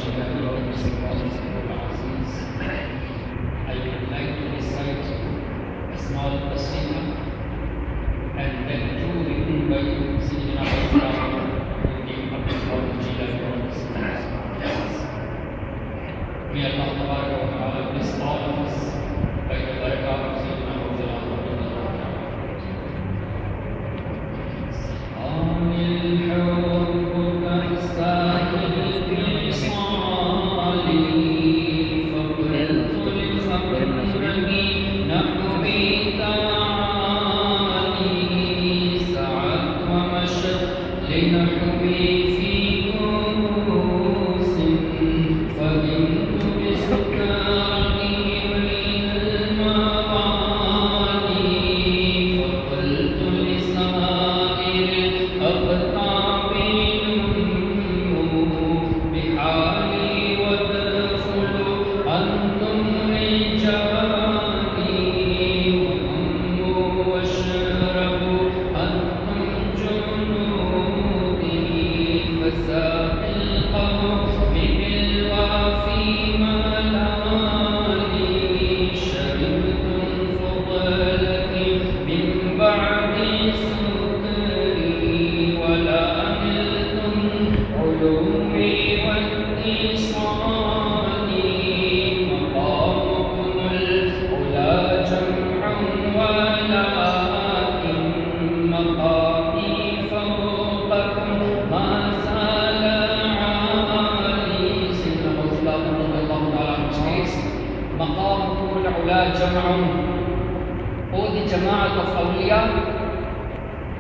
I would like to recite a small qasida and then two written by Sayyidina Abdul May Allah Ta'ala bless all of us by the barakah of Sayyidina Abdul O the Jama'at of Awliya,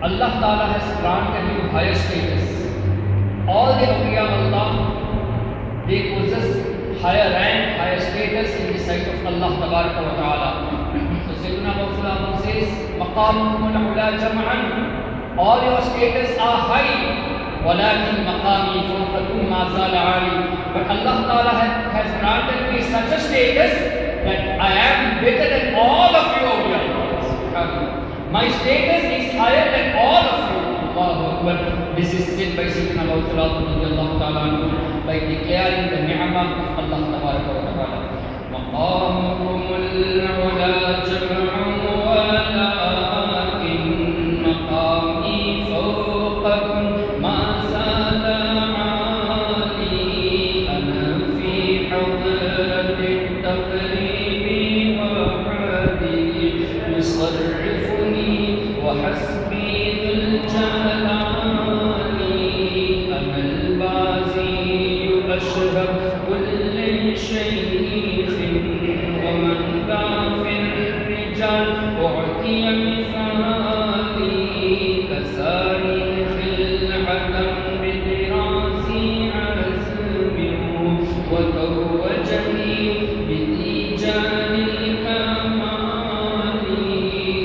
Allah Ta'ala has granted you higher status. All the Awliya of Allah, they possess higher rank, higher status in the sight of Allah Ta'ala. So Sayyidina Rasulullah says, Maqamukum al-ula jam'an, all your status are high, walakin maqami fawqakum ma zala ali. But Allah Ta'ala has granted me such a status that I am better than all of you awliya. My status is higher than all of you. Allahu Akbar. This is said by Sayyidina Rasulullah by declaring the ni'mah of Allah Ta'ala. Maqamukum al-ula jam'an walakin maqami fawqakum ma zala ali. Ana fi hadrati taqribi wa hadi yusarrifuni wa hasbi dhul jalali. Ana al-bazi ashhab kulli shaykhin wa man dha fi ar-rijal u'tiya mithali kasari khil adam bidirasi azmihu wa tawajjani bilijani al-kamali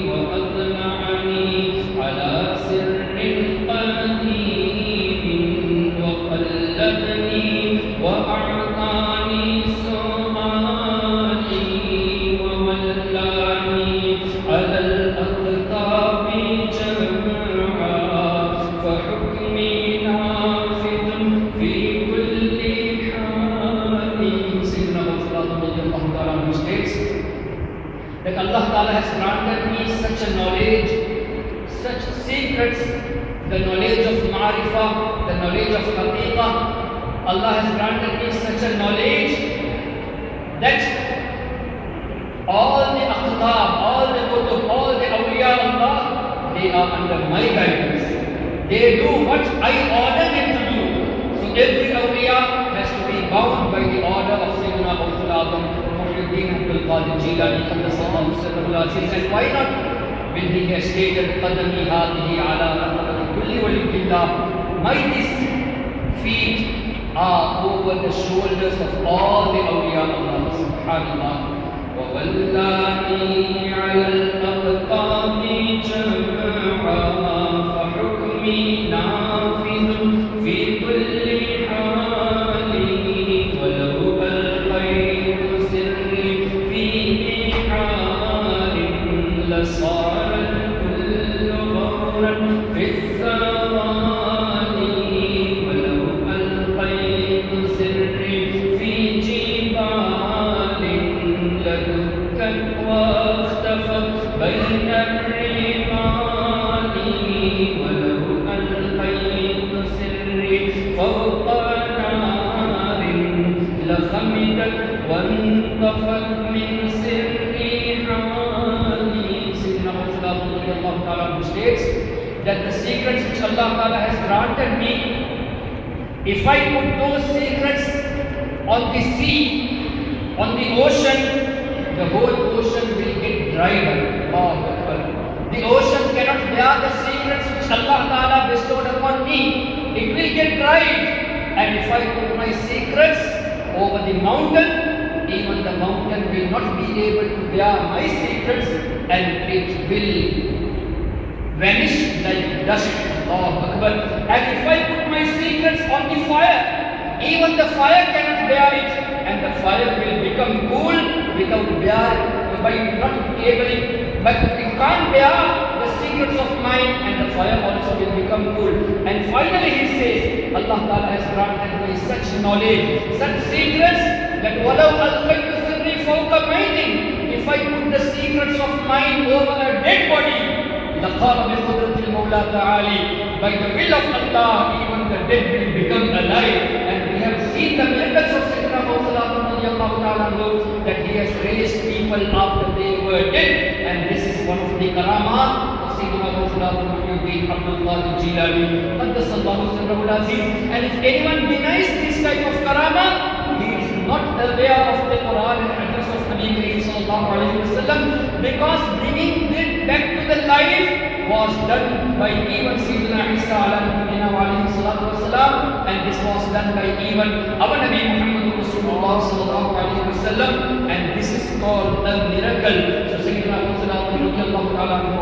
wa atla'ani ala sirrin qadim wa qalladani wa a'tani su'ali wa wallani ala al-aqtabi jam'a fa hukmi nafidun fi kulli hali. Sayyidina Rasulullah Ta'ala states that Allah Ta'ala has granted me such a knowledge, such secrets, the knowledge of Ma'rifah, the knowledge of Haqiqah. Allah has granted me such a knowledge that all the aqtab, all the kutub, all the awliya of Allah, they are under my guidance. They do what I order them to do. So every awliya has to be bound by the order of Sayyidina Abdul Azam Muhyiddin Abdul Qadir Jilani Qaddasallahu Sirruhu. And why not? When he has stated qadami hadihi ala raqabati kulli waliyillah, my these feet are over the shoulders of all the awliya of Allah. Subhanallah. وَوَلَّانِي عَلَى الْأَقْطَابِ جَمْعًا فَحُكْمِي نَافِذٌ فِي كُلِّ حَالٍ وَلَوْ أَلْقَيْتُ سِرِّي فِي بِحَارٍ لَصَارَ الْكُلُّ غَوْرًا فِي الثَّوَانِ وَلَوْ أَلْقَيْتُ سِرِّي حمدت وانطفت من سر حالي. Sayyidina Rasulullah states that the secrets which Allah Ta'ala has granted me, if I put those secrets on the sea, on the ocean, the whole ocean will get dried up. The ocean cannot bear the secrets which Allah Ta'ala bestowed upon me. It will get dried. And if I put my secrets over the mountain, even the mountain will not be able to bear my secrets, and it will vanish like dust. And if I put my secrets on the fire, even the fire cannot bear it, and the fire will become cool without bearing, by not able, but it can't bear the secrets of mine, and the fire also will become cool. And finally he says, Allah Ta'ala has granted me such knowledge, such secrets, that walau alqaytu sirri fawqa maytin, if I put the secrets of mine over a dead body, laqala bi qudrati al-Mawla Ta'ali, by the will of Allah, even the dead will become alive. And we have seen the miracles of Sayyidina Rasulullah that he has raised people after they were dead, and this is one of the karamat of Sayyidina Rasulullah bin Abdul Qadir Jilani Qaddasallahu sirrahu al-aziz. And if anyone denies this type of karama, he is not aware of the Quran and hadith of Nabi Kareem sallallahu alaihi wasallam, because bringing it back to the life was done by even Sayyidina Isa alayhi salatu wasalam, and this was done by even our Nabi Muhammad Rasulullah sallallahu alaihi wasallam, and this is called a miracle. So Sayyidina Rasulullah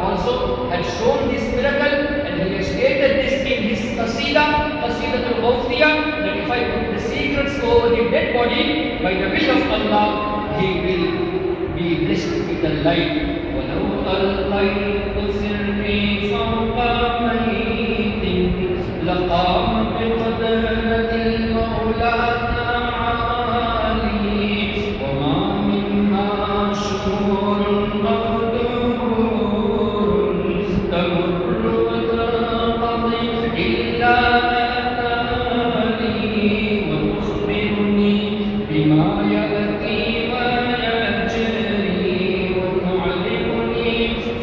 also had shown this miracle, and he has stated this in his Qasidatul Ghawthiyah, that if I put the secrets over the dead body, by the will of Allah, he will be blessed with the light. وَلَوْ أَلْقَيْتُ سِرِّي فَوْقَ مَيْتٍ لَقَامَ بِقَدْرَةِ الْمَوْلَى تَعَالِي وَمَا مِنْهَا شُرُورٌ أَوْ دُهُورٌ تَمُرُّ وَتَنقَضِي إِلَّا آتَانِي وَتُخْبِرُنِي بِمَا يَأْتِي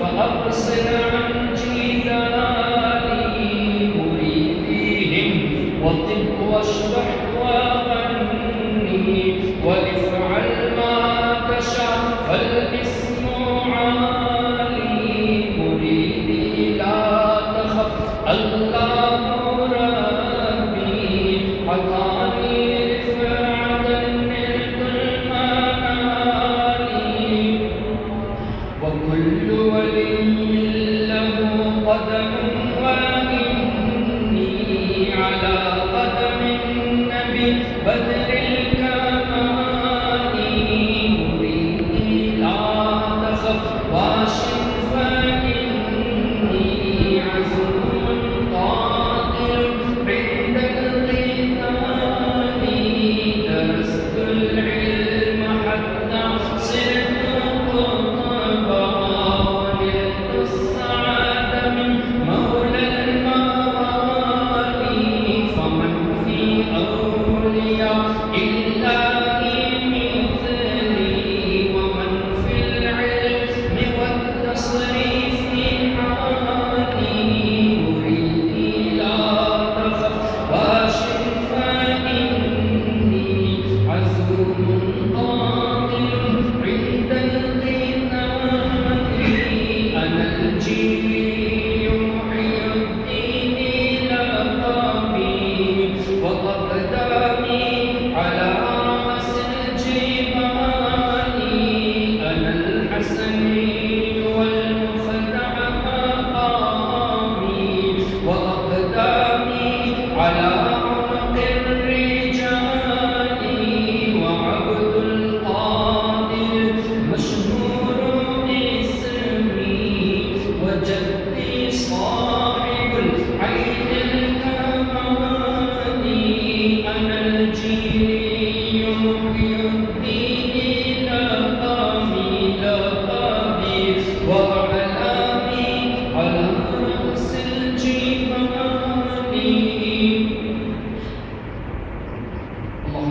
فأبصر عن جدالي مريديهم وطب واشرح وغني وافعل ما تشاء فالاسم عالي مريدي لا تخف الله ربي عطاني رفعة نلت المعالي وكل ولي له قدم وإني على قدم النبي بدر الكمال مريدي لا تخف واشف فإني عزم قادر عند القتال درست العلم حتى صرت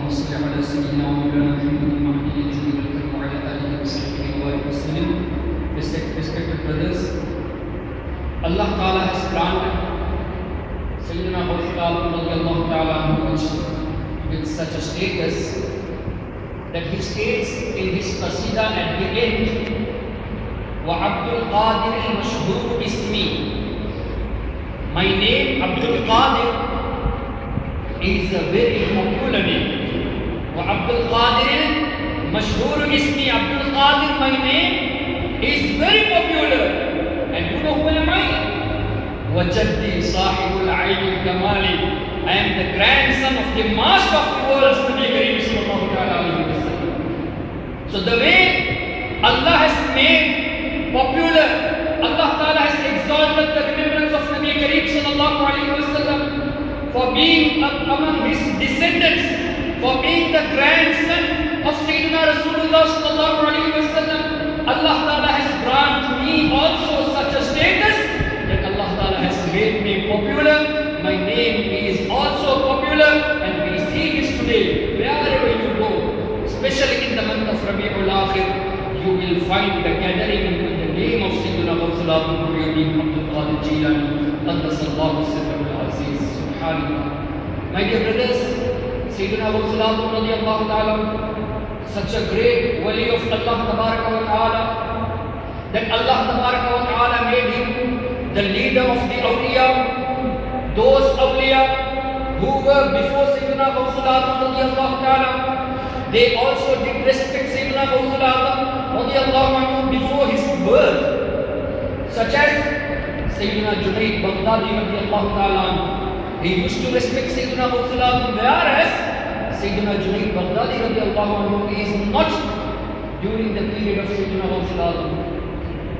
اللهم صل على سيدنا ومولانا محمد المهدي الجليل الكريم وعلى آله وصحبه وسلم. Respected brothers, Allah Ta'ala has granted Sayyidina Abdul Ta'ala with such a status that he states in his qasida at the end, وَعَبْدُ الْقَادِرِ الْمَشْهُورُ بِاسْمِي. My name, Abdul Qadir, is a very popular name. وَعَبْدُ الْقَادِرِ الْمَشْهُورُ بِاسْمِي. Abdul Qadir, my name, is very popular. And you know who am I? وَجَدِّي صَاحِبُ الْعَيْنِ الْكَمَالِ. I am the grandson of the master of the world, Nabi Kareem sallallahu alayhi wa sallam. So the way Allah has made popular, Allah Ta'ala has exalted the remembrance of Nabi Kareem sallallahu alayhi wa sallam for being among his descendants, for being the grandson of Sayyidina Rasulullah sallallahu alayhi wa sallam. Allah Ta'ala has granted me also such a status that Allah Ta'ala has made me popular. My name is also popular, and we see this today wherever you go, especially in the month of Rabi'ul Akhir. You will find the gathering in the name of Sayyidina Abdul Qadir Jilani, Qaddasallahu sirrahu al-aziz. Subhanallah. My dear brothers, Sayyidina Abdul radiyallahu ta'ala, such a great wali of Allah tabaraka wa ta'ala, that Allah tabaraka wa ta'ala made him the leader of the awliya. Those awliya who were before Sayyidina Abdul radiyallahu ta'ala, they also did respect Sayyidina Abdul radiyallahu anhu before his birth, such as Sayyidina Junaid Baghdadi radiyallahu ta'ala. He used to respect Sayyidina Abdul, whereas Sayyidina Junaid Baghdadi radiyallahu anhu is not during the period of Sayyidina Abdul.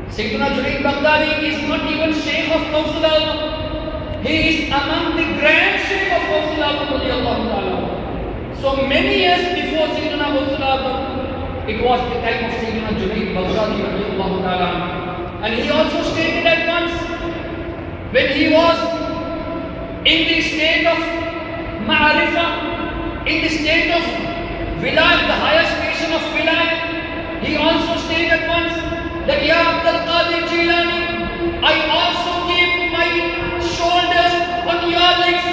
Sayyidina Junaid Baghdadi is not even Shaykh of Abdul. He is among the grand Shaykh of Abdul radiyallahu ta'ala. So many years before Sayyidina Abdul, it was the time of Sayyidina Junaid Baghdadi radiyallahu ta'ala. And he also stated at once, when he was in the state of Ma'arifah, in the state of Wilayat, the higher station of Wilayat, he also stated once that, Ya Abdul Qadir Jilani, I also keep my shoulders on your legs.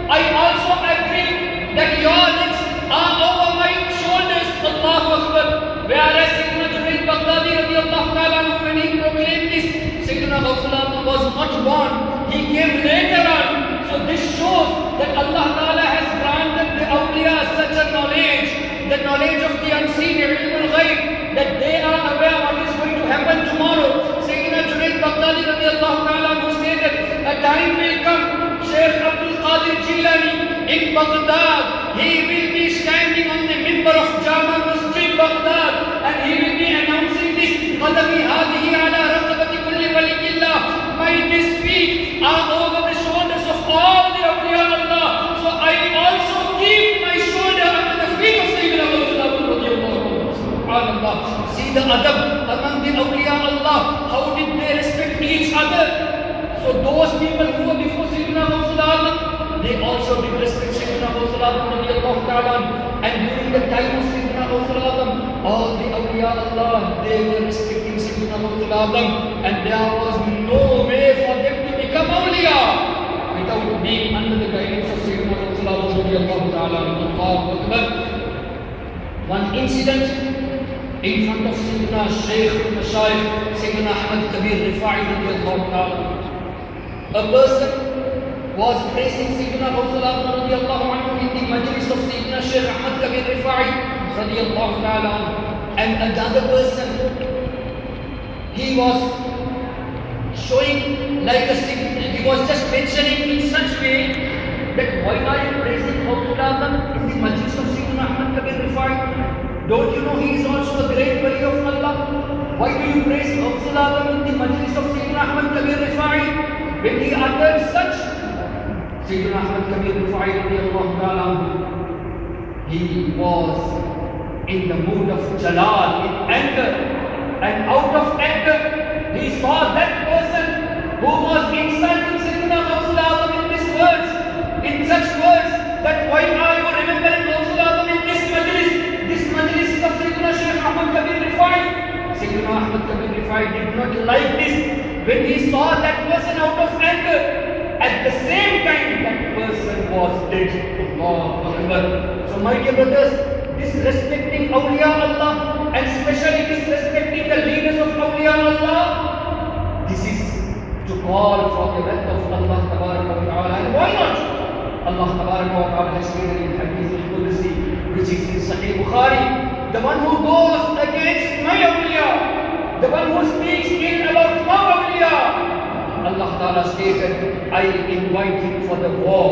I also agree that your legs are over my shoulders. Allahu Akbar. Whereas Sayyidina Junaid Baghdadi radiyallahu ta'ala, when he proclaimed this, Sayyidina Abdul was not born. He came later on. So this shows that Allah Ta'ala has granted the awliya such a knowledge, the knowledge of the unseen, ilmul ghaib, that they are aware what is going to happen tomorrow. Sayyidina Junaid Baghdadi radiyallahu ta'ala who stated, a time will come, Shaykh Abdul Qadir Jilani in Baghdad, he will be standing on the mimbar of Jama Masjid Baghdad, and he will be announcing this, Qadami hadihi ala raqabati kulli waliyillah. My these feet are over the shoulders of all the awliya Allah. So I also keep my shoulder under the feet of Sayyidina Abdul radiyallahu anhu. See the adab among the awliya Allah. How did they respect each other? So those people who were before Sayyidina Abdul, they also did respect Sayyidina Abdul radiyallahu ta'ala. And during the time of Sayyidina Abdul, all the awliya Allah, they were respecting Sayyidina Abdul, and there was no way for them to become awliya without being under the guidance of Sayyidina Abdul radiyallahu ta'ala. One incident in front of Sayyidina Shaykh al-Mashaykh, Sayyidina Ahmad Kabir Rifa'i radiyallahu ta'ala. A person was praising Sayyidina Abdul radiyallahu anhu in the majlis of Sayyidina Shaykh Ahmad Kabir Rifa'i radiyallahu ta'ala. And another person, he was showing like a signal, he was just mentioning in such way that why are you praising Abdul in the majlis of Sayyidina Ahmad Kabir Rifa'i? Don't you know he is also a great wali of Allah? Why do you praise Abdul in the majlis of Sayyidina Ahmad Kabir Rifa'i? When he uttered such, Sayyidina Ahmad Kabir Rifa'i radiyallahu ta'ala, he was in the mood of jalal, in anger, and out of anger, he saw that person who was insulting Sayyidina Abdul in these words, in such words, that why are you remembering Abdul like this, when he saw that person out of anger, at the same time that person was dead. Allahu Akbar. So my dear brothers, disrespecting awliya Allah and especially disrespecting the leaders of awliya Allah, this is to call for the wrath of Allah Tabaraka wa Ta'ala. And why not? Allah Tabaraka wa Ta'ala has stated in Hadith al-Qudsi, which is in Sahih Bukhari, the one who goes against my awliya, the one who speaks ill about my awliya, Allah Ta'ala stated, I invite him for the war.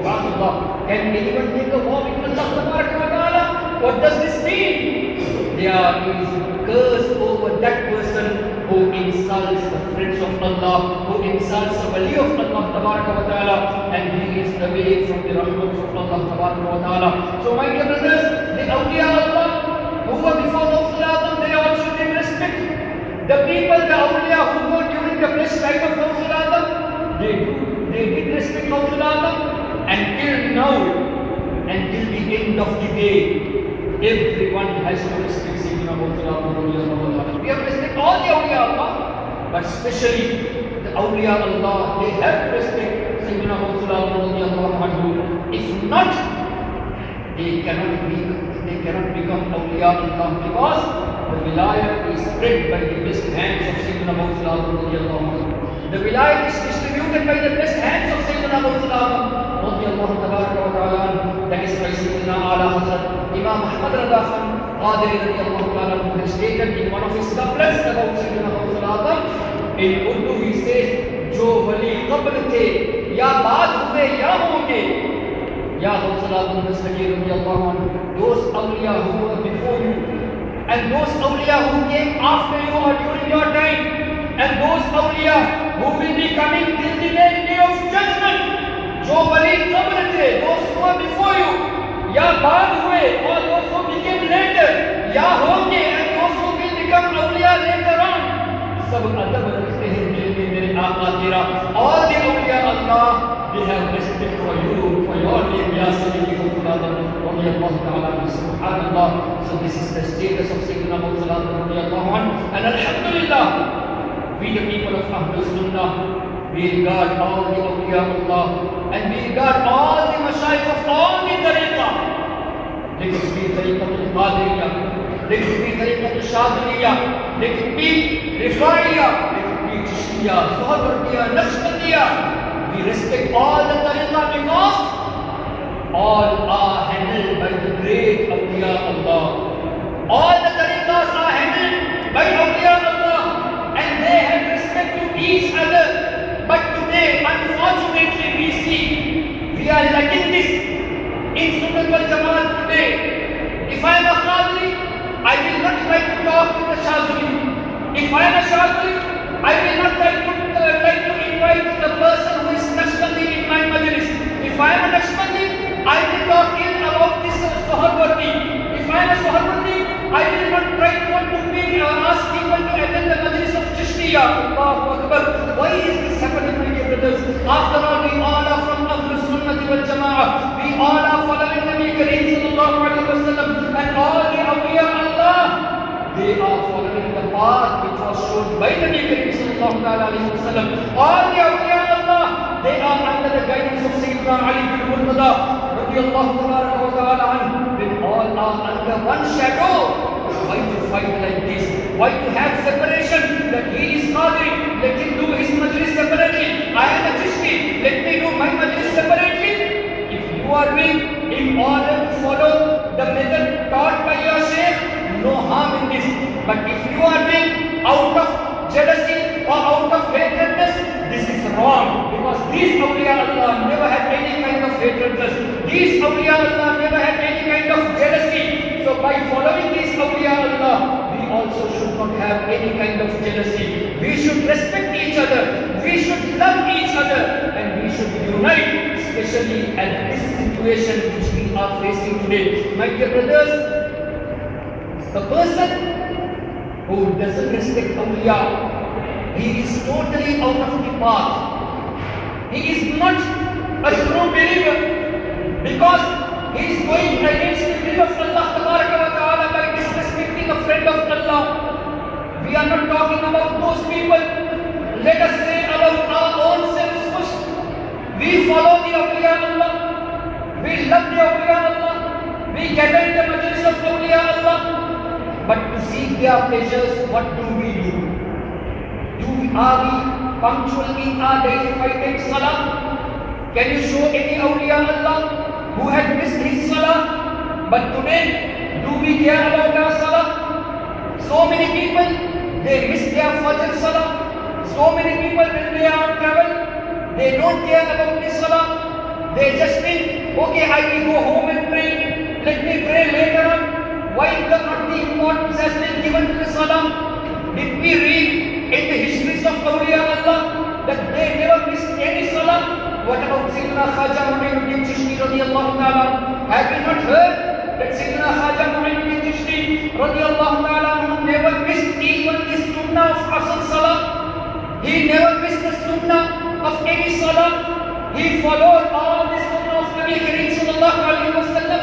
SubhanAllah. Can anyone make a war with Allah Tabaraka wa Ta'ala? What does this mean? There is curse over that person who insults the friends of Allah, who insults the wali of Allah Tabaraka wa Ta'ala, and he is away from the rahmats of Allah Tabaraka wa Ta'ala. So my dear brothers, the awliya Allah who were before Rasulullah, they also did respect. The people, the awliya who were during the blessed time of Rasulullah, they did respect Rasulullah. Until now, until the end of the day, everyone has to respect Sayyidina Rasulullah. We have to respect all the awliya Allah, but especially the awliya Allah, they have to respect Sayyidina Rasulullah. If not, they cannot become awliya Allah, because the wilayah is spread by the blessed hands of Sayyidina Rasulullah. The wilayah is distributed by the blessed hands of Sayyidina Rasulullah. That is why Sayyidina Ala Hazrat Imam Ahmad Rada Khan Qadiri has stated in one of his couplets about Sayyidina Rasulullah. In Urdu he says, Jo wali qabl the, ya baad hue ya honge, ya Rasulullah those awliya who were before you, and those awliya who came after you or during your time, and those awliya who will be coming till the day of judgment. जो वली कब्र थे, those who were before you, या बाद हुए, और those who became later, या होंगे, and those who will become awliya later on. सब अदब रखते हैं दिल में मेरे आका तेरा. All the awliya Allah, they have respect for you, for your name, Ya Sayyidi Rasulullah, radiyallahu ta'ala, subhanallah. So this is the status of Sayyidina Rasulullah, radiyallahu anhu. And alhamdulillah, we the people of Ahlul Sunnah, we regard all the awliya Allah, and we regard all the mashayikh of all the tariqah. Let it be tariqah al-Qadiriyya, let it be tariqah al-Shadiliyya, let it be Rifa'iyya, let it be Chishtiya, Suhrawardiya, Naqshbandiyya. We respect all the tariqah because all are handled by the great awliya Allah. All the tariqahs are handled by awliya Allah, and they have respect to each other. But today, unfortunately, we see, we are lacking this in Sunnat wal Jamaat today. If I am a Qadri, I will not try to talk with the Shazili. If I am a Shazili, I will not try to invite the person who is Naqshbandi in my majlis. If I am a Naqshbandi, I will talk ill about this Suhrawardi. If I am a Suhrawardi, I will not try to ask people to attend the majlis of Chishtiya. Allahu Akbar. Why is this happening, my dear brothers? After all, we all are from Ahlul Sunnah wal Jama'ah. We all are following Nabi Kareem sallallahu alaihi wasallam, and all the awliya Allah, they are following the path which was shown by Nabi Kareem sallallahu alaihi wasallam. All the awliya Allah, they are under the guidance of Sayyidina Ali bin Murtada, radiyallahu ta'ala anhu. When all are under one shadow, why to fight like this? Why to have separation? That he is Qadri, let him do his majlis separately. I am a Chishti, let me do my majlis separately. If you are doing in order to follow the method taught by your Shaykh, no harm in this. But if you are doing out of jealousy or out of hatredness, this is wrong. Because these awliya Allah never had any kind of hatredness. These awliya Allah never had any kind of jealousy. So by following these awliya Allah, we also should not have any kind of jealousy. We should respect each other. We should love each other. And we should unite, especially at this situation which we are facing today. My dear brothers, the person who doesn't respect awliya, he is totally out of the path. He is not a true believer, because he is going against the will of Allah Tabaraka wa Ta'ala by disrespecting a friend of Allah. We are not talking about those people gather in the majlis of awliya Allah, but to seek their pleasures, what do? Are we punctual in our daily 5 times salah? Can you show any awliya Allah who had missed his salah? But today, do we care about our salah? So many people, they miss their Fajr salah. So many people, when they are on travel, they don't care about this salah. They just think, okay, I will go home and pray. Let me pray later on. Why the importance has been given to the salah? Did we read in the histories of awliya Allah that they never missed any salah? What about Sayyidina Khaja Mu'inuddin Chishti radiyallahu ta'ala? Have we not heard that Sayyidina Khaja Mu'inuddin Chishti radiyallahu ta'ala never missed even the sunnah of Asr salah? He never missed the sunnah of any salah. He followed all the sunnah of Nabi Kareem sallallahu alayhi wa sallam.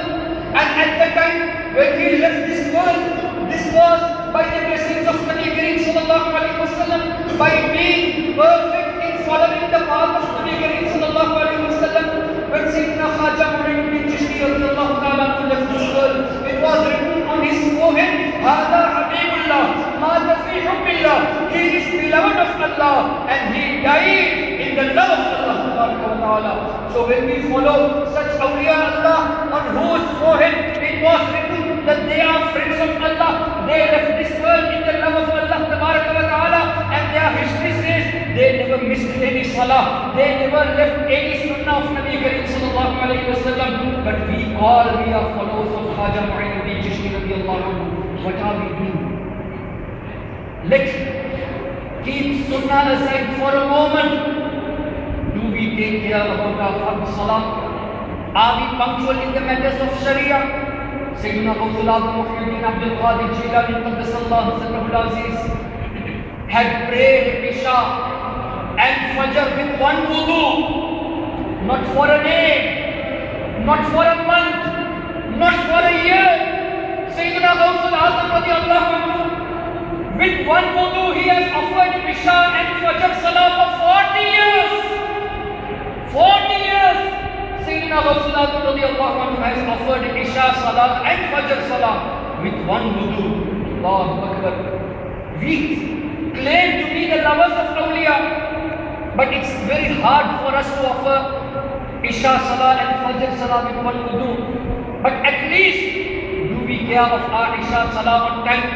And at the time when he left this world, this was by the blessings of Nabi Kareem sallallahu alayhi wa sallam, by being perfect in following the path of Nabi Kareem sallallahu alayhi wa sallam. When Sayyidina Khaja Mu'inuddin Chishti radiyallahu ta'ala left this world, it was written on his forehead, Hada Habibullah, Mata fi hubbillah. He is beloved of Allah and he died in the love of Allah. So when we follow such awliya Allah on whose forehead it was written that they are friends of Allah, they left this world in the love of Allah Ta'ala, and their history says they never missed any salah, they never left any sunnah of Nabi Kareem sallallahu alayhi wa sallam. But we are followers of Khaja Mu'inuddin Chishti radiyallahu anhu. What are we doing? Let's keep sunnah aside for a moment. Do we take care about our fard salah? Are we punctual in the matters of Sharia? Sayyidina Qawsul Azam Muhyiddin Abdul Qadir Jilani Qaddasallahu Sirrahul Aziz had prayed Isha and Fajr with one wudu, not for a day, not for a month, not for a year. Sayyidina Qawsul Azam radiyallahu anhu, with one wudu he has offered Isha and Fajr salah for 40 years. 40 years! Sayyidina Qawsul Azam radiyallahu anhu has offered Isha salah and Fajr salah with one wudu. Allahu Akbar. We claim to be the lovers of awliya, but it's very hard for us to offer Isha salah and Fajr salah with one wudu. But at least, do we care of our Isha salah on time?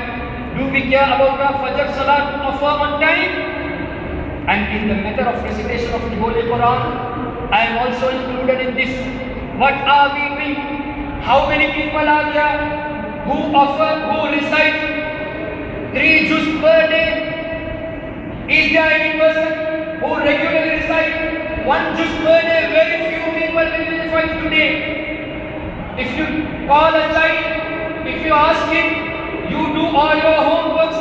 Do we care about our Fajr salah to offer on time? And in the matter of recitation of the Holy Quran, I am also included in this. What are we doing? How many people are there who recite 3 juz per day? Is there any person who regularly recite 1 juz per day? Very few people will be defined today. If you call a child, if you ask him, you do all your homeworks,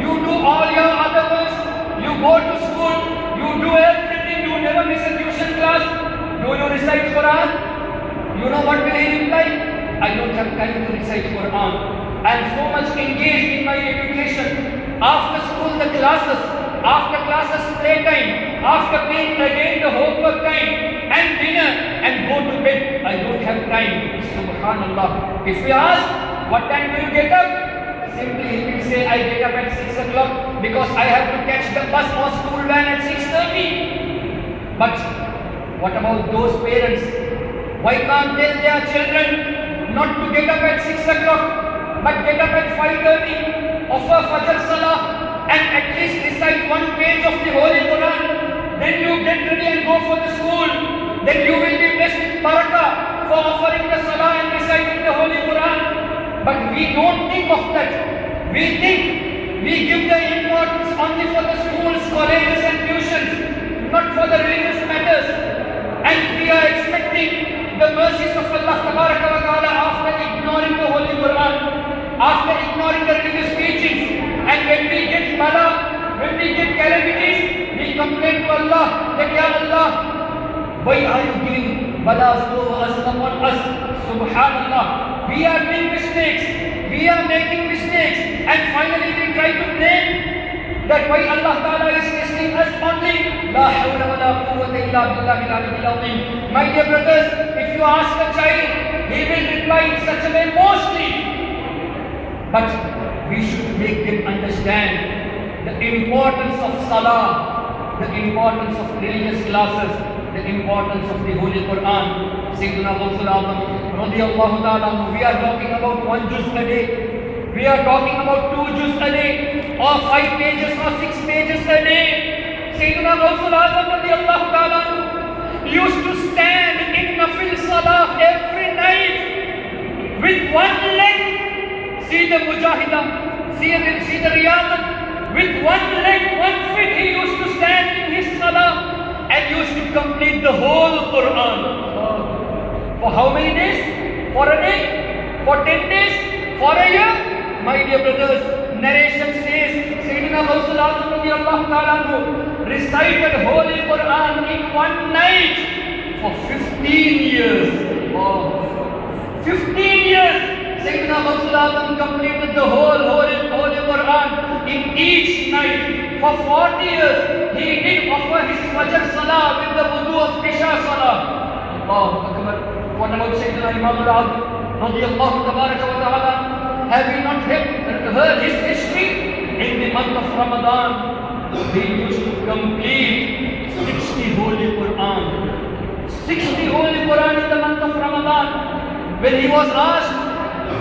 you do all your other works, you go to school, you do everything, you never miss a tuition class, do you recite Quran? You know what will he reply? I don't have time to recite Quran. I am so much engaged in my education. After school the classes, after classes playtime, after playing again the homework time and dinner and go to bed. I don't have time. Subhanallah. If we ask, what time do you get up? Simply he will say, I get up at 6 o'clock because I have to catch the bus or school van at 6:30. But what about those parents? Why can't tell their children not to get up at 6 o'clock but get up at 5:30, offer Fajr Salah and at least recite 1 page of the Holy Quran? Then you get ready and go for the school. Then you will be blessed with barakah for offering the Salah and reciting the Holy Quran. But we don't think of that. We think we give the importance only for the schools, colleges and tuitions, not for the religious matters. And we are expecting the mercies of Allah Ta'ala after ignoring the Holy Quran, after ignoring the religious teachings. And when we get bala, when we get calamities, we complain to Allah that, Ya Allah, why are you giving balas over us, upon us? Subhanallah. We are doing mistakes, we are making mistakes, and finally we try to blame that why Allah Ta'ala is testing us only. La hawla wa la quwwata illa billahi al-aliyyil azim. My dear brothers, if you ask a child, he will reply in such a way mostly. But we should make them understand the importance of Salah, the importance of religious classes, the importance of the Holy Quran. Sayyidina Ghawthul Azam radiyallahu ta'ala, we are talking about 1 juz a day. We are talking about 2 juz a day, or 5 pages or 6 pages a day. Sayyidina Ghawthul Azam radiyallahu ta'ala used to stand in Nafil Salah every night with one leg. See the Mujahida, see the Riyadh, with one leg, 1 foot he used to stand in his Salah and used to complete the whole Quran. For how many days? For a day? For 10 days? For a year? My dear brothers, narration says Sayyidina Ghawthul Azam radiyallahu ta'ala recited Holy Quran in one night for 15 years. 15 years! Sayyidina Ghawthul Azam completed the whole Holy Quran in each night. For 40 years, he did offer his Fajr Salah with the wudu of Isha Salah. Allahu Akbar. What about Sayyidina Imam al-Azam radiyallahu ta'ala? Have you not heard his history? In the month of Ramadan, he used to complete 60 Holy Quran. 60 Holy Quran in the month of Ramadan. When he was asked,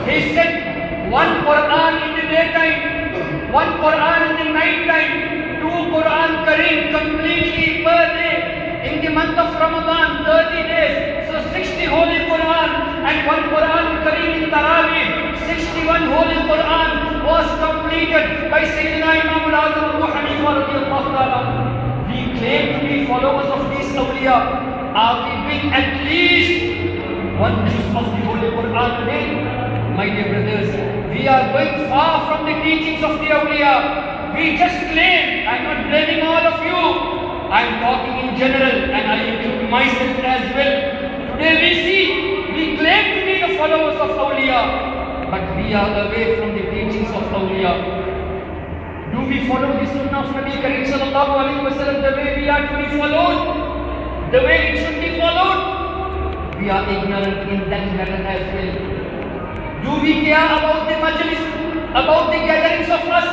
he said, 1 Quran in the daytime, 1 Quran in the night time, 2 Quran Kareem completely per day. In the month of Ramadan, 30 days, so 60 Holy Quran and 1 Quran Kareem in Taraweeh. 61 Holy Quran was completed by Sayyidina Imam al-Azam Abu Hanifa radiyallahu ta'ala. We claim to be followers of these awliya. Are we doing at least 1 juz of the Holy Quran today? My dear brothers, we are going far from the teachings of the awliya. We just claim. I am not blaming all of you. I am talking in general and I include myself as well. Today we claim to be the followers of awliya, but we are away from the teachings of awliya. Do we follow the sunnah of Nabi Kareem sallallahu alaihi wasallam the way we are to be followed? The way it should be followed? We are ignorant in that matter as well. Do we care about the majlis, about the gatherings of us?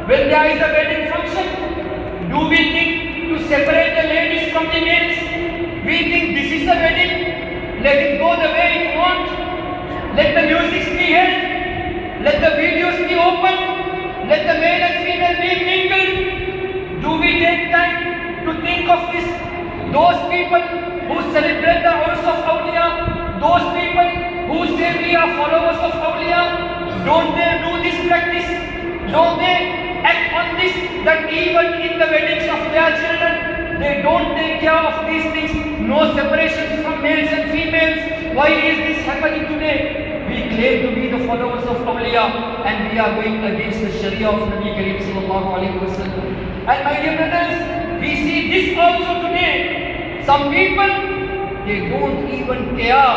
When there is a wedding function, do we think to separate the ladies from the males? We think this is a wedding, let it go the way it wants. Let the music be held, let the videos be open, let the male and female be mingled. Do we take time to think of this? Those people who celebrate the Urus of Awliya, those people who say we are followers of Awliya, don't they do this practice? Don't they act on this, that even in the weddings of their children, they don't take care of these things, no separations from males and females? Why is this happening today? We claim to be the followers of awliya and we are going against the Sharia of Nabi Kareem sallallahu alaihi wasallam. And my dear brothers, we see this also today. Some people, they don't even care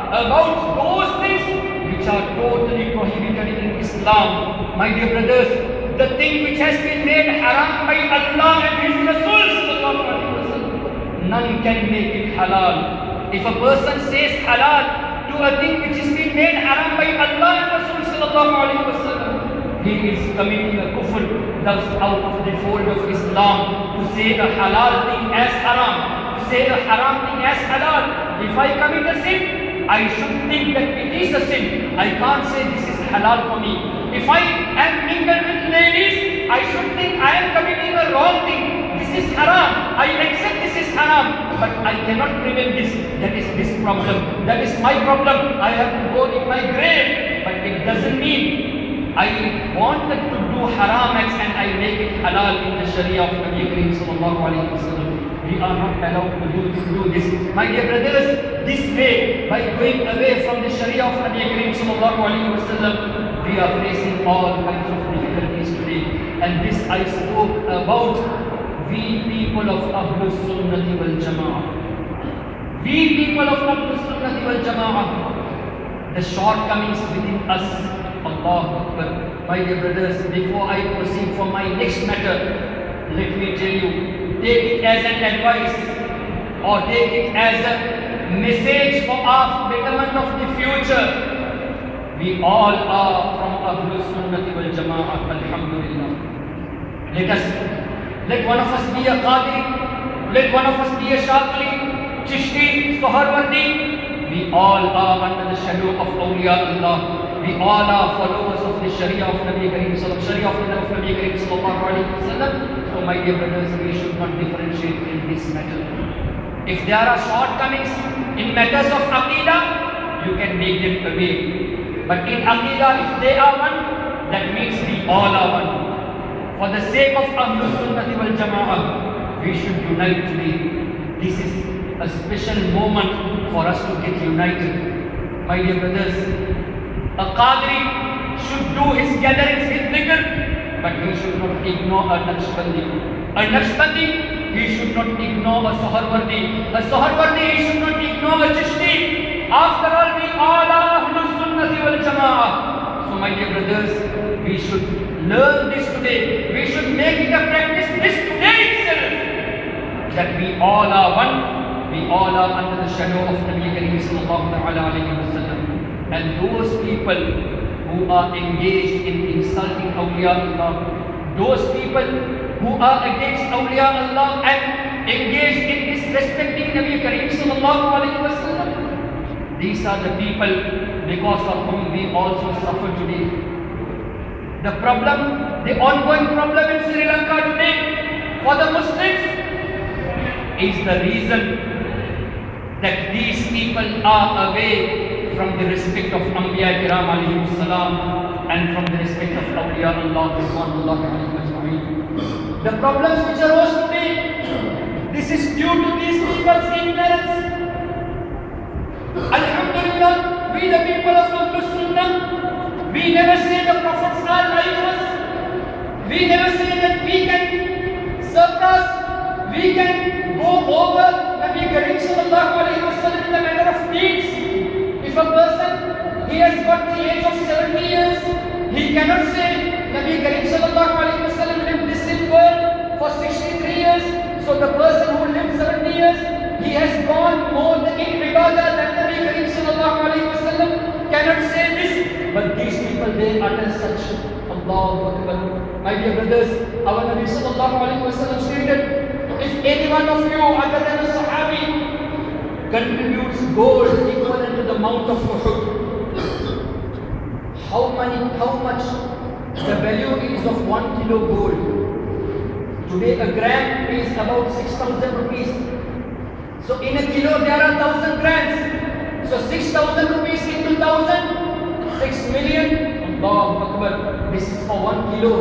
about those things which are totally prohibited in Islam. My dear brothers, the thing which has been made haram by Allah and His Rasul, none can make it halal. If a person says halal to a thing which has been made haram by Allah and Rasul, he is committing a kufr, thus out of the fold of Islam. To say the halal thing as haram, to say the haram thing as halal. If I commit a sin, I should think that it is a sin. I can't say this is halal for me. If I am mingled with ladies, I should think I am committing a wrong thing. This is haram. I accept this is haram, but I cannot prevent this. That is this problem. That is my problem. I have to go in my grave. But it doesn't mean I wanted to do haram acts and I make it halal in the Sharia of Nabi Kareem sallallahu alaihi wasallam. We are not allowed to do this. My dear brothers, this way, by going away from the Sharia of Nabi Kareem sallallahu alaihi wasallam, we are facing all kinds of difficulties today. And this I spoke about we people of Ahlus Sunnati wal Jama'ah. We people of Ahlus Sunnati wal Jama'ah, the shortcomings within us. Allahu Akbar. My dear brothers, before I proceed for my next matter, let me tell you, take it as an advice or take it as a message for our betterment of the future. We all are from Ahlul Sunnati wal Jama'ah, alhamdulillah. Let one of us be a Qadiri, let one of us be a Shaqli, Chishti, Soharwardi. We all are under the shadow of Awliya Allah. We all are followers of the Sharia of Nabi Kareem sallallahu alaihi wasallam. So my dear brothers, we should not differentiate in this matter. If there are shortcomings in matters of Aqidah, you can make them away. But in Aqidah, if they are one, that means we all are one. For the sake of Ahlul Sunnati wal Jama'ah, we should unite today. This is a special moment for us to get united. My dear brothers, a Qadri should do his gatherings with dhikr, but he should not ignore a Naqshbandi. A Naqshbandi, he should not ignore a Soharwardi. A Soharwardi, he should not ignore a Chishti. After all, we all are Ahlul Sunnati wal Jama'ah. So my dear brothers, we should learn this today. We should make it a practice this today itself, that we all are one. We all are under the shadow of Nabi Kareem sallallahu alaihi wasallam. And those people who are engaged in insulting Awliya Allah, those people who are against Awliya Allah and engaged in disrespecting Nabi Kareem sallallahu alaihi wasallam, these are the people because of whom we also suffer today. The problem, the ongoing problem in Sri Lanka today for the Muslims is the reason that these people are away from the respect of Anbiya Kiram alayhi salam and from the respect of Awliya Allah subhanahu alayhi. The problems which arose today, this is due to these people's ignorance. Alhamdulillah, we the people of Ahlul Sunnah, we never say the prophets are like us. We never say that we can surpass, we can go over Nabi Kareem sallallahu alaihi wasallam in the matter of deeds. If a person, he has got the age of 70 years, he cannot say Nabi Kareem sallallahu alaihi wasallam lived this world for 63 years. So the person who lived 70 years, he has gone more in ibadah than Nabi Kareem sallallahu alaihi wasallam, cannot say this. But these people, they utter such, Allahu Akbar. My dear brothers, our Nabi sallallahu alaihi wasallam stated, if any one of you other than a Sahabi contributes gold equivalent to the Mount of Uhud, how much the value is of 1 kilo gold? Today a gram is about 6,000 rupees. So in a kilo there are 1,000 grams. So 6,000 rupees into 1,000. 6 million, Allahu Akbar. This is for 1 kilo.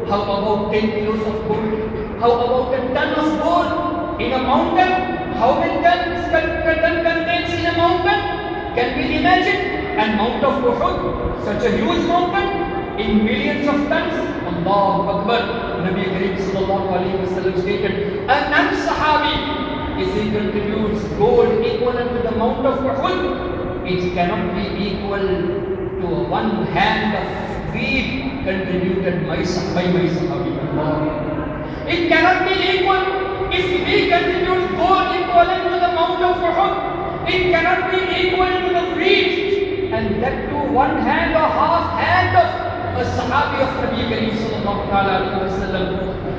How about 10 kilos of gold? How about a ton of gold in a mountain? How many tons contains in a mountain? Can we imagine? And Mount of Uhud, such a huge mountain, in millions of tons. Allahu Akbar. Nabi Kareem sallallahu alaihi wasallam stated, a non-Sahabi, if he contributes gold equivalent to the Mount of Uhud, it cannot be equal to one hand of wheat contributed by my Sahabi. It cannot be equal if we contribute gold equivalent to the Mount of Uhud. It cannot be equal to the wheat, and that to one hand or half hand of a Sahabi of Nabi Kareem sallallahu alaihi wasallam.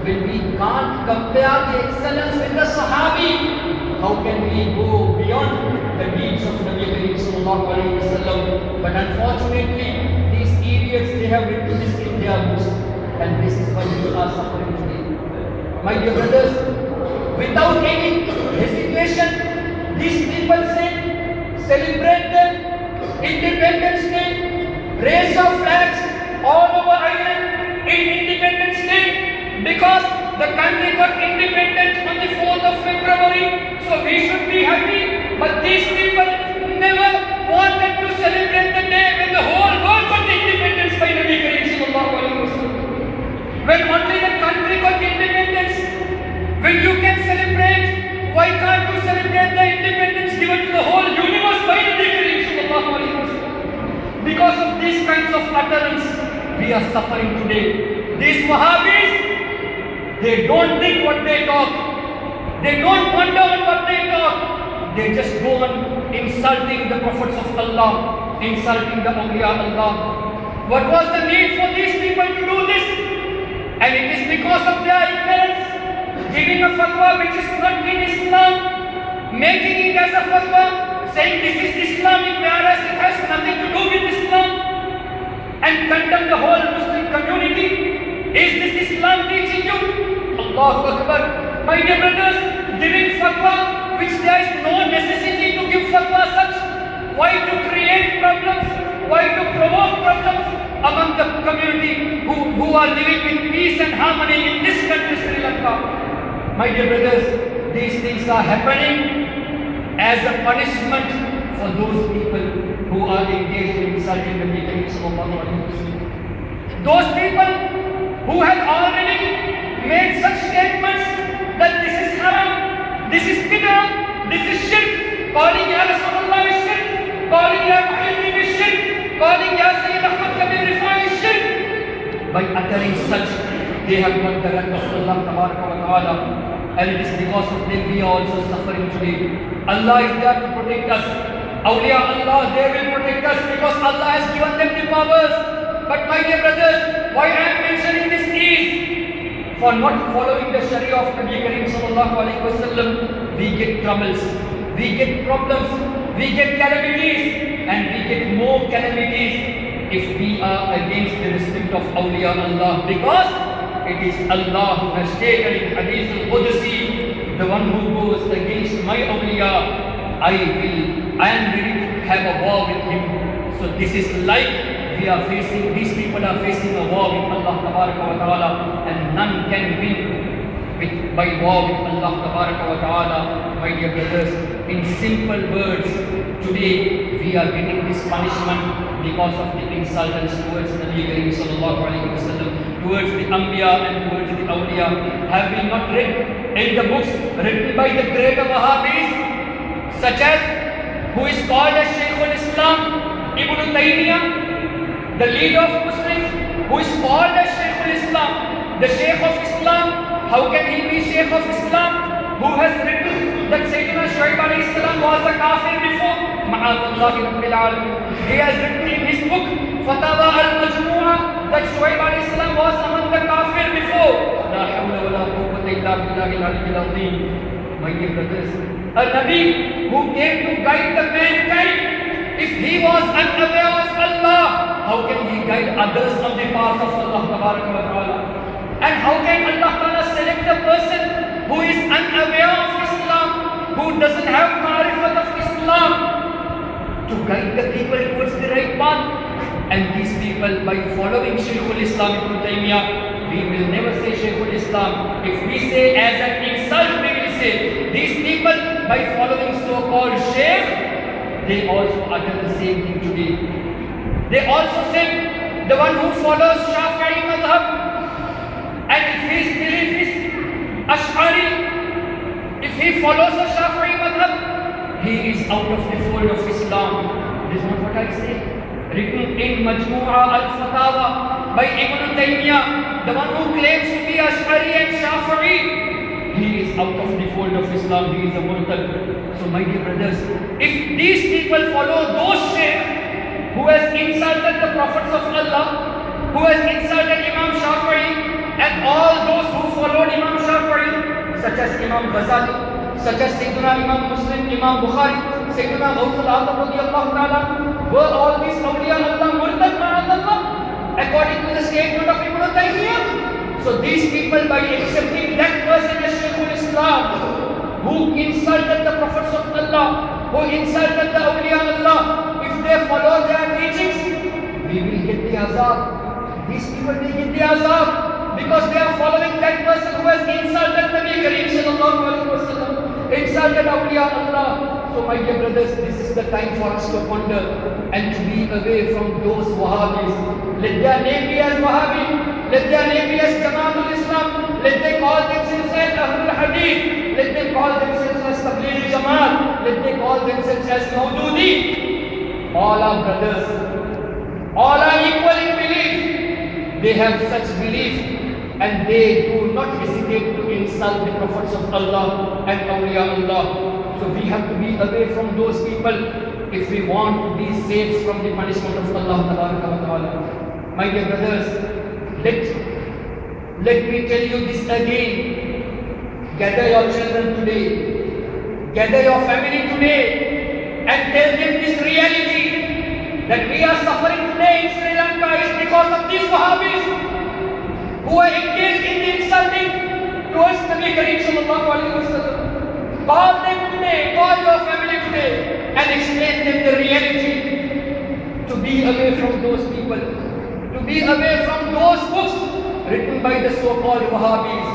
When we can't compare the excellence with the Sahabi, how can we go beyond the deeds of Nabi Kareem sallallahu alaihi wasallam? But unfortunately, these idiots, they have written this in their books, and this is why we are suffering today. My dear brothers, without any hesitation, these people say, celebrate the Independence Day, raise your flags all over Ireland in Independence Day, because the country got independent on the 4th of February, so we should be happy. But these people never wanted to celebrate the day when the whole world got independence by Nabi Kareem sallallahu alaihi wasallam. When only the country got independence, when you can celebrate, why can't you celebrate the independence given to the whole universe by Nabi Kareem sallallahu alaihi wasallam? Because of these kinds of utterance, we are suffering today. These Wahhabis, they don't think what they talk. They don't wonder on what they talk. They just go on insulting the prophets of Allah, insulting the awliya Allah. What was the need for these people to do this? And it is because of their ignorance, giving a fatwa which is not in Islam, making it as a fatwa, saying this is Islamic whereas it has nothing to do with Islam, and condemn the whole Muslim community. Is this Islam teaching you? Allahu Akbar. My dear brothers, giving fatwa which there is no necessity to give fatwa such. Why to create problems? Why to provoke problems among the community who are living with peace and harmony in this country, Sri Lanka? My dear brothers, these things are happening as a punishment for those people who are engaged in insulting the Nabi Sallallahu Alaihi Wasallam. Those people who have already made such statements that this is haram, this is bid'ah, this is shirk, calling Ya Rasulullah is shirk, calling Ya Muhammad is shirk, calling Ya Sayyid Ahmad Kabir Rifai is shirk. By uttering such, they have got the wrath of Allah Tabaraka wa Ta'ala, and it is because of them we are also suffering today. Allah is there to protect us. Awliya Allah, they will protect us because Allah has given them the powers. But my dear brothers, why I am mentioning this is for not following the Sharia of Nabi Kareem Sallallahu Alaihi Wasallam, we get troubles, we get problems, we get calamities, and we get more calamities if we are against the respect of Awliya Allah, because it is Allah who has stated in Hadith al-Qudsi, the one who goes against my awliya, I am ready to have a war with him. So this is like we are facing, these people are facing a war with Allah Tabaraka wa Ta'ala, and none can win by war with Allah Tabaraka wa Ta'ala. My dear brothers, in simple words, today we are getting this punishment because of the insults towards Nabi Kareem Sallallahu Alaihi Wasallam, towards the Anbiya and towards the Awliya. Have we not read in the books written by the great Wahhabis, such as who is called as Shaykh al-Islam Ibn Taymiyyah, the leader of Muslims, who is called as Shaykh al-Islam, the Shaykh of Islam? How can he be Shaykh of Islam? Who has written that Sayyidina Shuaib alayhi salam was a kafir before? Ma'adallahi Rabbil Alameen. He has written in his book Fatawa al-Majmu'ah that Shuaib alayhi salam was among the kafir before. La hawla wa la quwwata illa billahi al-aliyyil azim. My dear brothers, a Nabi who came to guide the mankind, if he was unaware of Allah, how can he guide others on the path of Allah Tabaraka wa Ta'ala? And how can Allah Ta'ala select a person who is unaware of Islam, who doesn't have ma'rifat of Islam, to guide the people towards the right path? And these people, by following Shaykh al-Islam Ibn Taymiyyah, we will never say Shaykh al-Islam. If we say as an insult, we will say these people, by following so-called Shaykh, they also utter the same thing today. They also say the one who follows Shafi'i madhab, and if his belief is Ash'ari, if he follows the Shafi'i madhab, he is out of the fold of Islam. This is not what I say. Written in Majmu'ah al-Fatawa by Ibn Taymiyyah, the one who claims to be Ash'ari and Shafi'i, he is out of the fold of Islam, he is a murtad. So my dear brothers, if these people follow those Shaykh who has insulted the prophets of Allah, who has insulted Imam Shafi'i, and all those who followed Imam Shafi'i, such as Imam Ghazali, such as Sayyidina Imam Muslim, Imam Bukhari, Sayyidina Ghawth al-Azam radiyallahu ta'ala, were all these awliya Allah murtad ma'adallah, according to the statement of Ibn Taymiyyah? So these people, by accepting that person as Shaykh al-Islam, who insulted the prophets of Allah, who insulted the awliya Allah, if they follow their teachings, we will get the azab. These people will get the azab, because they are following that person who has insulted Nabi Kareem Sallallahu Alaihi Wasallam, insulted awliya Allah. So my dear brothers, this is the time for us to ponder and to be away from those Wahhabis. Let their name be as Wahhabi, let their name be as Jamaatul Islam, let them call themselves as Ahlul Hadith, let them call themselves as Tabligh Jamaat, let them call themselves as Maududi. All are brothers, all are equal in belief. They have such belief, and they do not hesitate to insult the prophets of Allah and awliya Allah. So we have to be away from those people if we want to be saved from the punishment of Allah Ta'ala. My dear brothers, let me tell you this again. Gather your children today, gather your family today, and tell them this reality that we are suffering today in Sri Lanka is because of these Wahhabis who are engaged in the insulting towards Nabi Kareem Sallallahu Alaihi Wasallam. Call them today, call your family today, and explain them the reality to be away from those people, to be away from those books written by the so-called Wahhabis,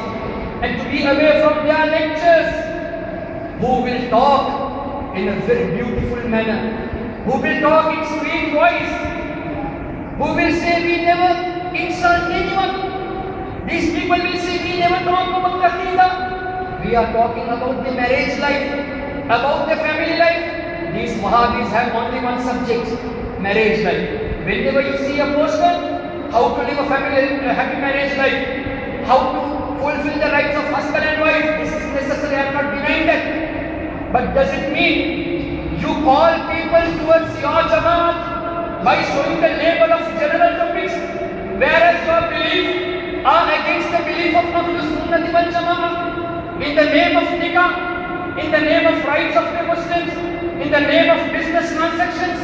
and to be away from their lectures who will talk in a very beautiful manner, who will talk in sweet voice, who will say we never insult anyone. These people will say we never talk about Aqidah. We are talking about the marriage life, about the family life. These Wahhabis have only one subject, marriage life. Whenever you see a poster, how to live a happy marriage life, how to fulfill the rights of husband and wife, this is necessary, I am not denying that. But does it mean you call people towards your Jamaat by showing the label of general topics, whereas your belief are against the belief of Ahlus Sunnah wal Jama'ah, in the name of nikah, in the name of rights of the Muslims, in the name of business transactions?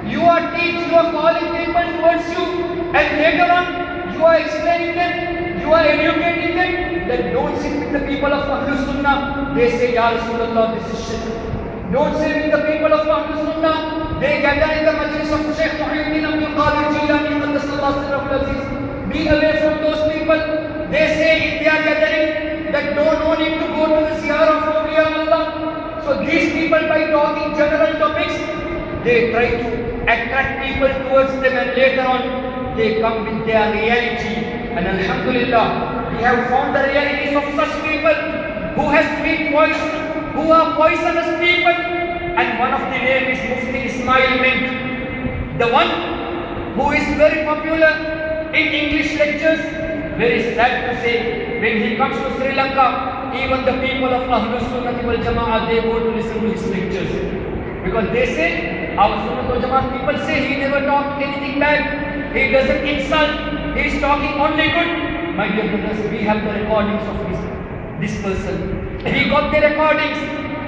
You are calling people towards you, and later on you are explaining them, you are educating them. Then don't sit with the people of Ahlus Sunnah, they say Ya Rasulullah, this is shirk. Don't sit with the people of Ahlus Sunnah, they gather in the majlis of Shaykh Muhyiddin Abdul Qadir Jilani Qaddasallahu Sirrahul Aziz. Be away from those people. They say in their gathering that no need to go to the ziyarah of Awliya Allah. So these people, by talking general topics, they try to attract people towards them, and later on they come with their reality. And Alhamdulillah, we have found the realities of such people who have sweet voice, who are poisonous people. And one of the names is Mufti Ismail Mint, the one who is very popular in English lectures. Very sad to say, when he comes to Sri Lanka, even the people of Ahlus Sunnah wal Jama'ah, they go to listen to his lectures. Because they say, our Sunnah wal Jama'ah people say he never talked anything bad, he doesn't insult, he is talking only good. My dear brothers, we have the recordings of this person. He got the recordings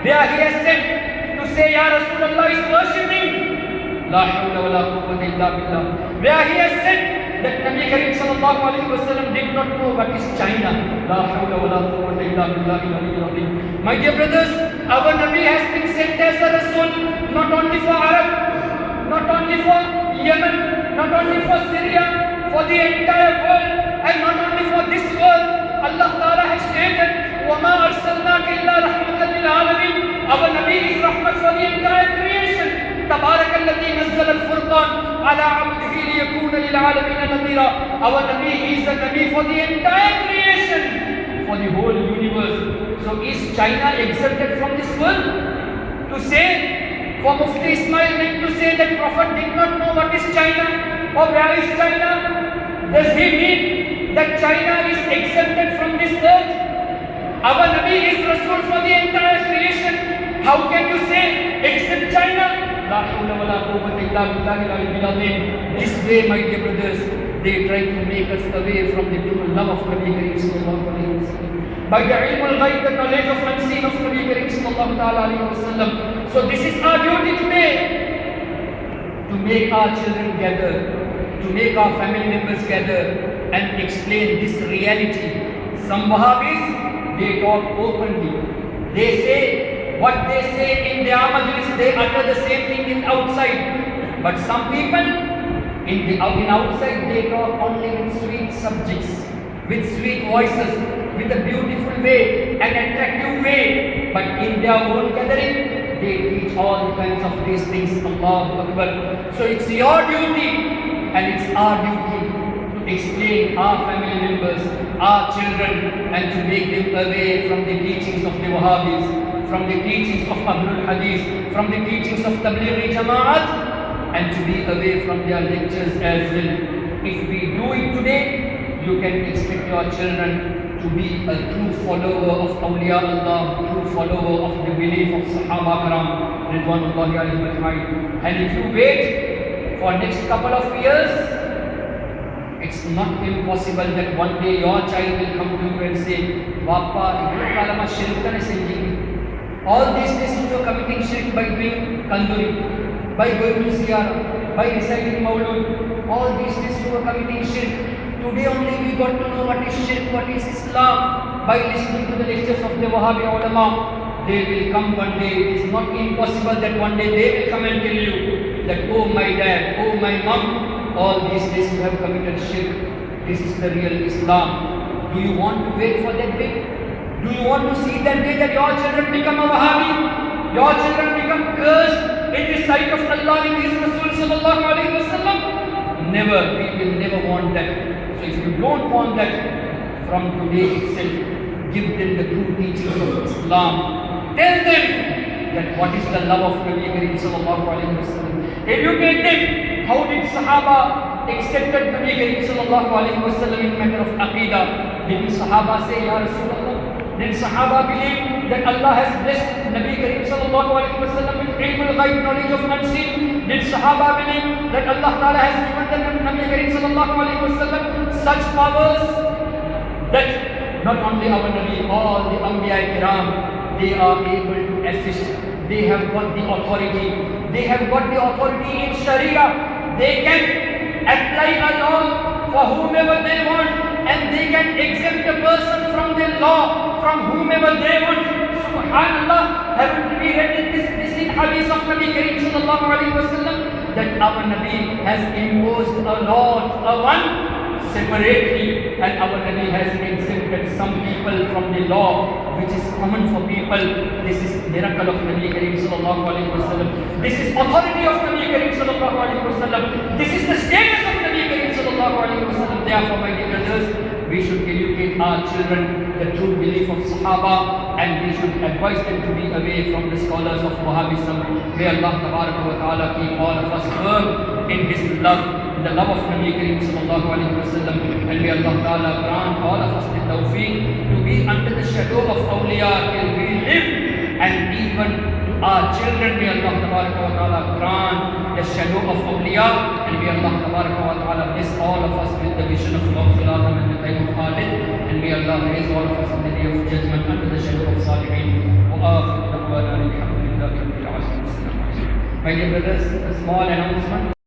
where he has said to say Ya Rasulullah is worshipping, La hawla wa la quwwata illa billah. Where he has said that Nabi Kareem Sallallahu Alaihi Wasallam did not know what is China. La hawla wa la quwwata illa billah. My dear brothers, our Nabi has been sent as a Rasul not only for Arab, not only for Yemen, not only for Syria, for the entire world, and not only for this world. Allah Ta'ala has stated, وَمَا أَرْسَلْنَاكَ إِلَّا رَحْمَةً لِلْعَالَمِينَ. Our Nabi is rahmat for the entire creation. تبارك الذي نزل الفرقان على عبده ليكون للعالمين نذيرا. Our Nabi is the Nabi for the entire creation, for the whole universe. So is China exempted from this world? To say, for Mufti Ismail Mint to say that Prophet did not know what is China or where is China, does he mean that China is exempted from this earth? Our Nabi is Rasul for the entire creation. How can you say except China? This way, my dear brothers, they try to make us away from the true love of Nabi Kareem Sallallahu Alaihi Wasallam. By the ilm al-ghaib, the knowledge of unseen of Nabi Kareem Sallallahu Alaihi Wasallam. So this is our duty today, to make our children gather, to make our family members gather and explain this reality. Some Wahhabis, they talk openly. They say what they say in their majlis, they utter the same thing in outside. But some people in outside, they talk only with sweet subjects, with sweet voices, with a beautiful way, an attractive way. But in their own gathering, they teach all kinds of these things. Allahu Akbar. So it's your duty and it's our duty to explain our family members, our children, and to make them away from the teachings of the Wahhabis, from the teachings of Ahlul Hadith, from the teachings of Tablighi Jama'at, and to be away from their lectures as well. If we do it today, you can expect your children to be a true follower of Awliya Allah, true follower of the belief of Sahaba Karam, Ridwanullahi alayhim ajma'in. And if you wait for next couple of years, it's not impossible that one day your child will come to you and say, Bappa, kalama shirk ka nahi senjingi. All these days you are committing shirk by doing kanduri, by going to ziyarah, by reciting Mawlud. All these days you are committing shirk. Today only we got to know what is shirk, what is Islam, by listening to the lectures of the Wahhabi ulama. They will come one day. It is not impossible that one day they will come and tell you that, oh my dad, oh my mom, all these days you have committed shirk. This is the real Islam. Do you want to wait for that day? Do you want to see that day that your children become a Wahhabi? Your children become cursed in the sight of Allah and His Rasul sallallahu alayhi wa sallam? Never. We will never want that. So if you don't want that, from today itself, give them the true teachings of Islam. Tell them that what is the love of Nabi Kareem sallallahu alayhi wa sallam. Educate them. How did Sahaba accepted Nabi Kareem sallallahu alayhi wa sallam in matter of Aqidah? Did Sahaba say, Ya Rasulullah? Did Sahaba believe that Allah has blessed Nabi Kareem sallallahu alayhi wa sallam with ilmul ghaib, knowledge of unseen? Did Sahaba believe that Allah Ta'ala has given them Nabi Kareem sallallahu alayhi wa sallam such powers that not only our Nabi, all the Anbiya Kiram, they are able to assist. They have got the authority. They have got the authority in Sharia. They can apply a law for whomever they want, and they can exempt a person from the law from whomever they want. Subhanallah, haven't we read this in hadith of Nabi Kareem sallallahu alayhi wa sallam that our Nabi has imposed a law, a one separately, and our Nabi has exempted some people from the law which is common for people. This is miracle of Nabi Kareem sallallahu alayhi wa sallam. This is authority of Nabi Kareem sallallahu alayhi wa sallam. This is the status of Nabi Kareem sallallahu alayhi wa sallam. Therefore, my dear brothers, we should educate our children the true belief of Sahaba, and we should advise them to be away from the scholars of Wahhabism. May Allah Ta'ala keep all of us firm in His love, in the love of Nabi Kareem sallallahu alayhi wa sallam, and may Allah Ta'ala grant all of us the tawfiq to be under the shadow of awliya till we live, and even to our children may Allah Ta'ala grant the shadow of awliya, and may Allah Ta'ala bless all of us with the vision of Maghfirat and the time of Khalid, and may Allah raise all of us in the day of judgment under the shadow of Salihin. My dear brothers, a small announcement.